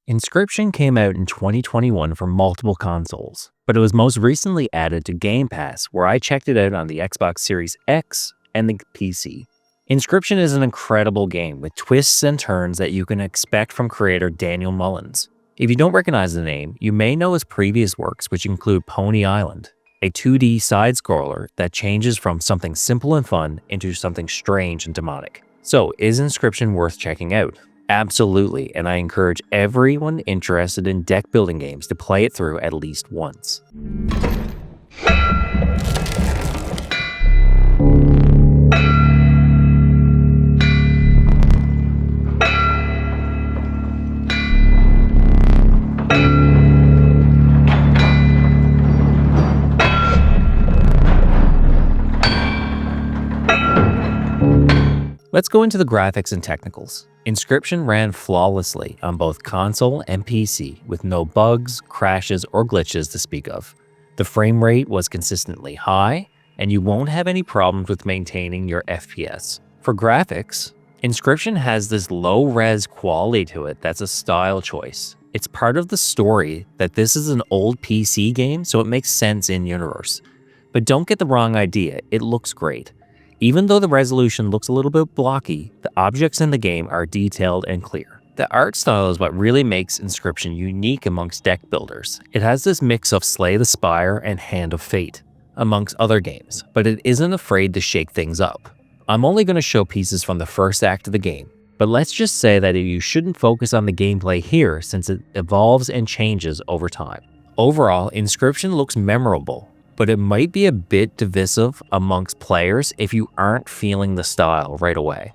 Inscryption came out in 2021 for multiple consoles, but it was most recently added to Game Pass, where I checked it out on the Xbox Series X and the PC. Inscryption is an incredible game with twists and turns that you can expect from creator Daniel Mullins. If you don't recognize the name, you may know his previous works, which include Pony Island, a 2D side-scroller that changes from something simple and fun into something strange and demonic. So, is Inscryption worth checking out? Absolutely, and I encourage everyone interested in deck building games to play it through at least once. Let's go into the graphics and technicals. Inscryption ran flawlessly on both console and PC with no bugs, crashes, or glitches to speak of. The frame rate was consistently high, and you won't have any problems with maintaining your FPS. For graphics, Inscryption has this low-res quality to it that's a style choice. It's part of the story that this is an old PC game, so it makes sense in-universe. But don't get the wrong idea, it looks great. Even though the resolution looks a little bit blocky, the objects in the game are detailed and clear. The art style is what really makes Inscryption unique amongst deck builders. It has this mix of Slay the Spire and Hand of Fate, amongst other games, but it isn't afraid to shake things up. I'm only going to show pieces from the first act of the game, but let's just say that you shouldn't focus on the gameplay here since it evolves and changes over time. Overall, Inscryption looks memorable, but it might be a bit divisive amongst players if you aren't feeling the style right away.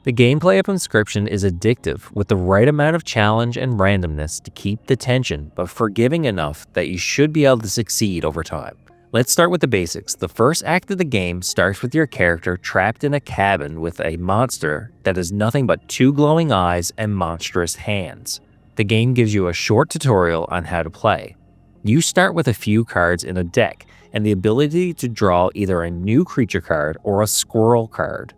The gameplay of Inscryption is addictive with the right amount of challenge and randomness to keep the tension, but forgiving enough that you should be able to succeed over time. Let's start with the basics. The first act of the game starts with your character trapped in a cabin with a monster that has nothing but two glowing eyes and monstrous hands. The game gives you a short tutorial on how to play. You start with a few cards in a deck and the ability to draw either a new creature card or a squirrel card.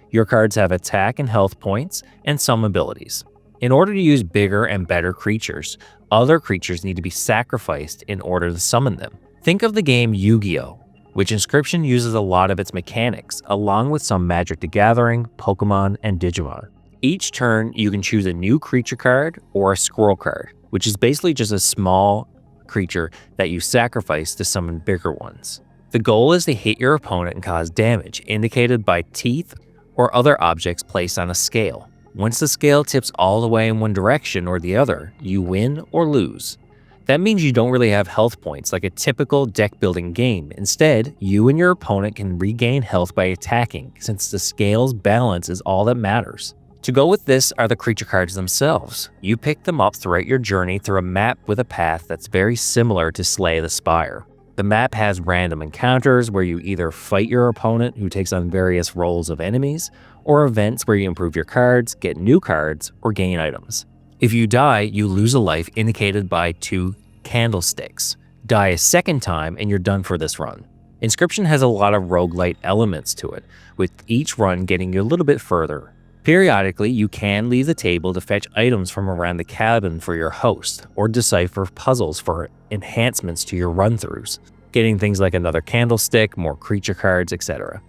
Your cards have attack and health points and some abilities. In order to use bigger and better creatures, other creatures need to be sacrificed in order to summon them. Think of the game Yu-Gi-Oh!, which Inscryption uses a lot of its mechanics, along with some Magic the Gathering, Pokemon, and Digimon. Each turn, you can choose a new creature card or a squirrel card, which is basically just a small creature that you sacrifice to summon bigger ones. The goal is to hit your opponent and cause damage, indicated by teeth or other objects placed on a scale. Once the scale tips all the way in one direction or the other, you win or lose. That means you don't really have health points like a typical deck building game. Instead, you and your opponent can regain health by attacking, since the scale's balance is all that matters. To go with this are the creature cards themselves. You pick them up throughout your journey through a map with a path that's very similar to Slay the Spire. The map has random encounters where you either fight your opponent who takes on various roles of enemies, or events where you improve your cards, get new cards, or gain items. If you die, you lose a life indicated by two candlesticks. Die a second time and you're done for this run. Inscryption has a lot of roguelite elements to it, with each run getting you a little bit further. Periodically, you can leave the table to fetch items from around the cabin for your host, or decipher puzzles for enhancements to your run-throughs, getting things like another candlestick, more creature cards, etc.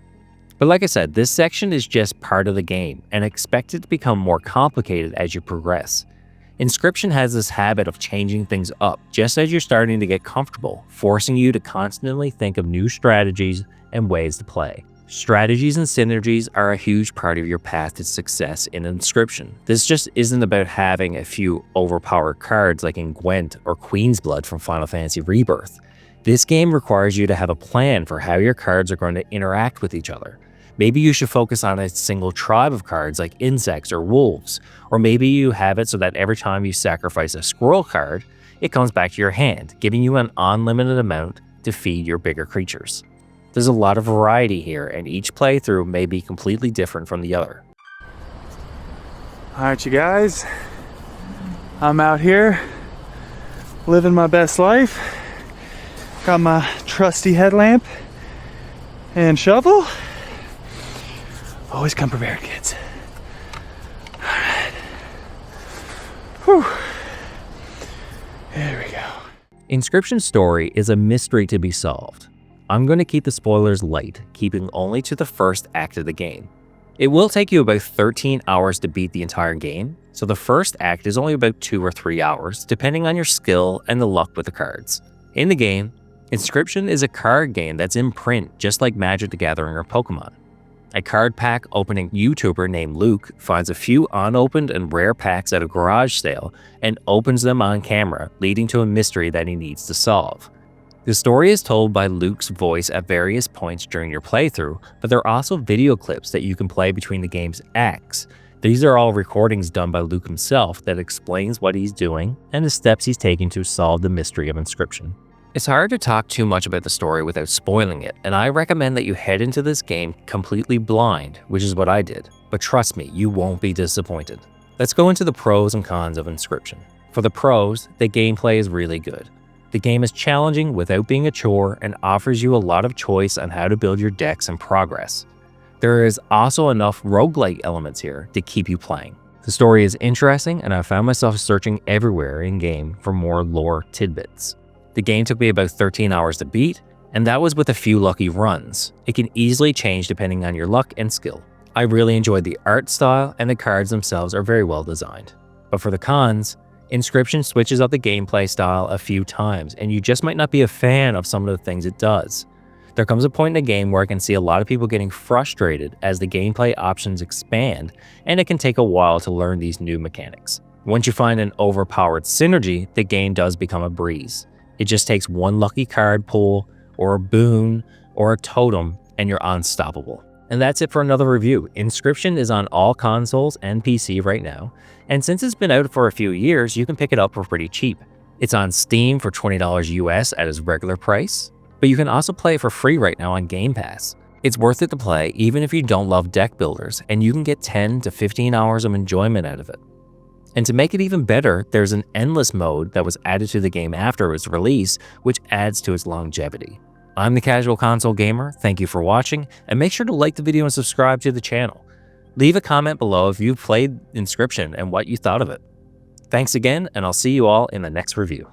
But like I said, this section is just part of the game, and expect it to become more complicated as you progress. Inscryption has this habit of changing things up just as you're starting to get comfortable, forcing you to constantly think of new strategies and ways to play. Strategies and synergies are a huge part of your path to success in Inscryption. This just isn't about having a few overpowered cards like in Gwent or Queen's Blood from Final Fantasy Rebirth. This game requires you to have a plan for how your cards are going to interact with each other. Maybe you should focus on a single tribe of cards like insects or wolves, or maybe you have it so that every time you sacrifice a squirrel card, it comes back to your hand, giving you an unlimited amount to feed your bigger creatures. There's a lot of variety here, and each playthrough may be completely different from the other. Alright you guys, I'm out here living my best life. Got my trusty headlamp and shovel. Always come prepared, kids. All right. Whew. There we go. Inscryption's story is a mystery to be solved. I'm going to keep the spoilers light, keeping only to the first act of the game. It will take you about 13 hours to beat the entire game, so the first act is only about 2 or 3 hours, depending on your skill and the luck with the cards. In the game, Inscryption is a card game that's in print just like Magic the Gathering or Pokemon. A card pack opening YouTuber named Luke finds a few unopened and rare packs at a garage sale and opens them on camera, leading to a mystery that he needs to solve. The story is told by Luke's voice at various points during your playthrough, but there are also video clips that you can play between the game's acts. These are all recordings done by Luke himself that explains what he's doing and the steps he's taking to solve the mystery of Inscryption. It's hard to talk too much about the story without spoiling it, and I recommend that you head into this game completely blind, which is what I did. But trust me, you won't be disappointed. Let's go into the pros and cons of Inscryption. For the pros, the gameplay is really good. The game is challenging without being a chore and offers you a lot of choice on how to build your decks and progress. There is also enough roguelike elements here to keep you playing. The story is interesting, and I found myself searching everywhere in-game for more lore tidbits. The game took me about 13 hours to beat, and that was with a few lucky runs. It can easily change depending on your luck and skill. I really enjoyed the art style, and the cards themselves are very well designed. But for the cons, Inscryption switches up the gameplay style a few times, and you just might not be a fan of some of the things it does. There comes a point in the game where I can see a lot of people getting frustrated as the gameplay options expand, and it can take a while to learn these new mechanics. Once you find an overpowered synergy, the game does become a breeze. It just takes one lucky card pull, or a boon, or a totem, and you're unstoppable. And that's it for another review. Inscryption is on all consoles and PC right now, and since it's been out for a few years, you can pick it up for pretty cheap. It's on Steam for $20 US at its regular price, but you can also play it for free right now on Game Pass. It's worth it to play even if you don't love deck builders, and you can get 10 to 15 hours of enjoyment out of it. And to make it even better, there's an endless mode that was added to the game after its release, which adds to its longevity. I'm the Casual Console Gamer, thank you for watching, and make sure to like the video and subscribe to the channel. Leave a comment below if you've played Inscryption and what you thought of it. Thanks again, and I'll see you all in the next review.